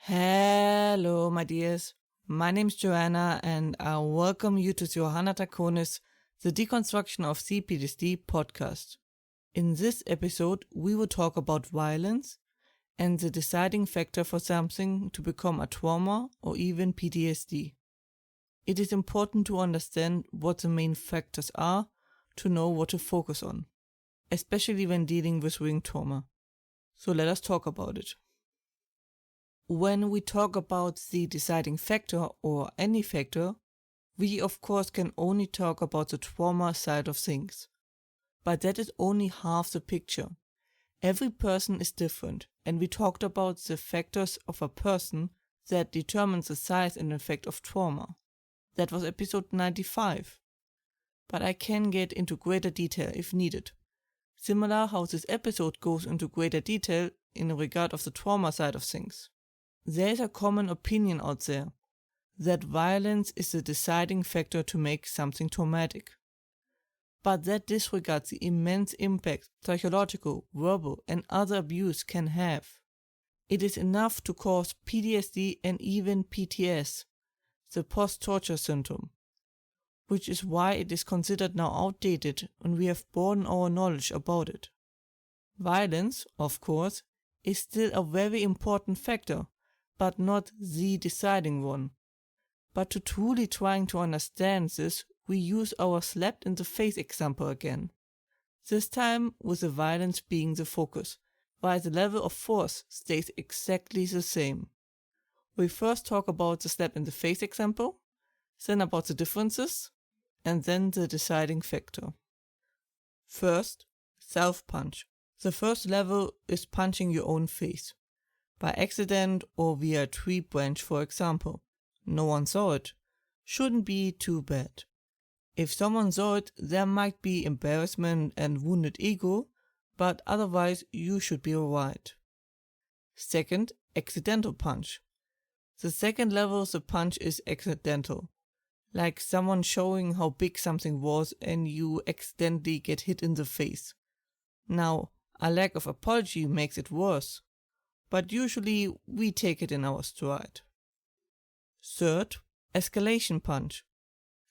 Hello, my dears. My name's Joanna, and I welcome you to Johanna Taconis, the Deconstruction of C-PTSD podcast. In this episode, we will talk about violence and the deciding factor for something to become a trauma or even PTSD. It is important to understand what the main factors are to know what to focus on, especially when dealing with ring trauma. So let us talk about it. When we talk about the deciding factor or any factor, we of course can only talk about the trauma side of things. But that is only half the picture. Every person is different, and we talked about the factors of a person that determines the size and effect of trauma. That was episode 95. But I can get into greater detail if needed. Similar how this episode goes into greater detail in regard of the trauma side of things. There is a common opinion out there that violence is the deciding factor to make something traumatic. But that disregards the immense impact psychological, verbal, and other abuse can have. It is enough to cause PTSD and even PTS, the post-torture syndrome, which is why it is considered now outdated and we have broadened our knowledge about it. Violence, of course, is still a very important factor, but not the deciding one. But to truly trying to understand this, we use our slapped in the face example again. This time with the violence being the focus, while the level of force stays exactly the same. We first talk about the slap in the face example, then about the differences, and then the deciding factor. First, self-punch. The first level is punching your own face. By accident or via a tree branch, for example. No one saw it. Shouldn't be too bad. If someone saw it, there might be embarrassment and wounded ego, but otherwise you should be alright. Second, accidental punch. The second level of the punch is accidental. Like someone showing how big something was and you accidentally get hit in the face. Now, a lack of apology makes it worse. But usually we take it in our stride. Third, escalation punch.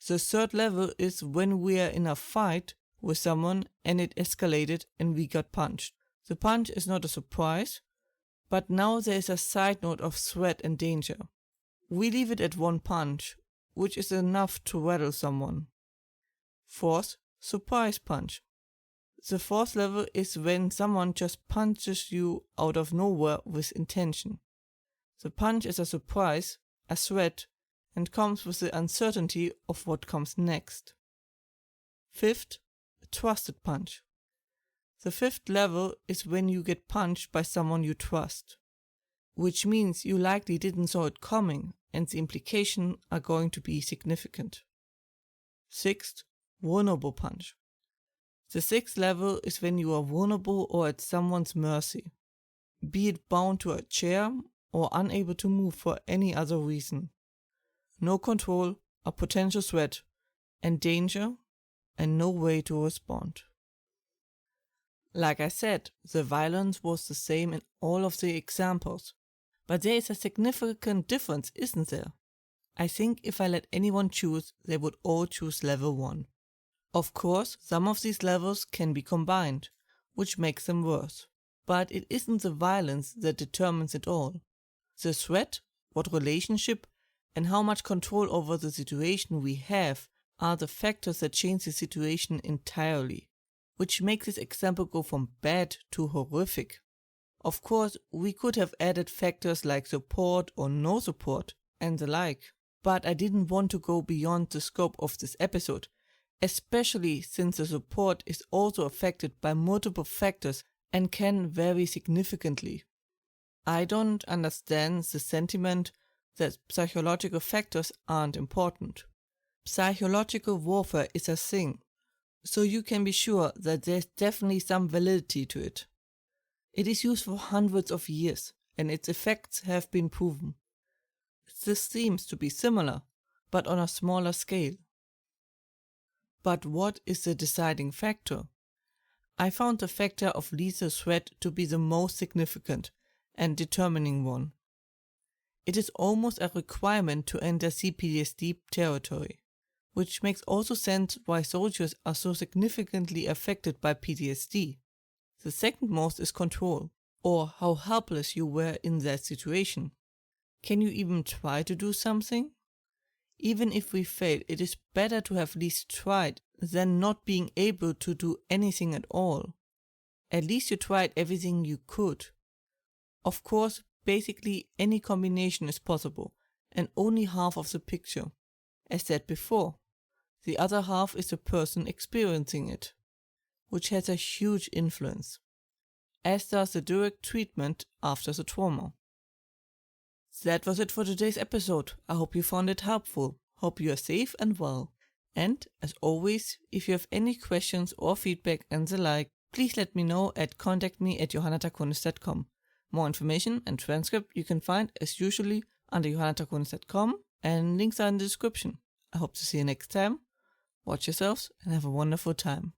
The third level is when we are in a fight with someone and it escalated and we got punched. The punch is not a surprise, but now there is a side note of threat and danger. We leave it at one punch, which is enough to rattle someone. Fourth, surprise punch. The fourth level is when someone just punches you out of nowhere with intention. The punch is a surprise, a threat, and comes with the uncertainty of what comes next. Fifth, a trusted punch. The fifth level is when you get punched by someone you trust, which means you likely didn't saw it coming and the implications are going to be significant. Sixth, vulnerable punch. The sixth level is when you are vulnerable or at someone's mercy, be it bound to a chair or unable to move for any other reason. No control, a potential threat, and danger, and no way to respond. Like I said, the violence was the same in all of the examples, but there is a significant difference, isn't there? I think if I let anyone choose, they would all choose level 1. Of course, some of these levels can be combined, which makes them worse. But it isn't the violence that determines it all. The threat, what relationship, and how much control over the situation we have are the factors that change the situation entirely, which makes this example go from bad to horrific. Of course, we could have added factors like support or no support and the like, but I didn't want to go beyond the scope of this episode, especially since the support is also affected by multiple factors and can vary significantly. I don't understand the sentiment that psychological factors aren't important. Psychological warfare is a thing, so you can be sure that there's definitely some validity to it. It is used for hundreds of years, and its effects have been proven. This seems to be similar, but on a smaller scale. But what is the deciding factor? I found the factor of lethal threat to be the most significant and determining one. It is almost a requirement to enter C-PTSD territory, which makes also sense why soldiers are so significantly affected by PTSD. The second most is control, or how helpless you were in that situation. Can you even try to do something? Even if we fail, it is better to have at least tried than not being able to do anything at all. At least you tried everything you could. Of course, basically any combination is possible, and only half of the picture. As said before, the other half is the person experiencing it, which has a huge influence, as does the direct treatment after the trauma. That was it for today's episode. I hope you found it helpful. Hope you are safe and well. And, as always, if you have any questions or feedback and the like, please let me know at contactme@johannatakonis.com. More information and transcript you can find as usually under johannatakonis.com, and links are in the description. I hope to see you next time. Watch yourselves and have a wonderful time.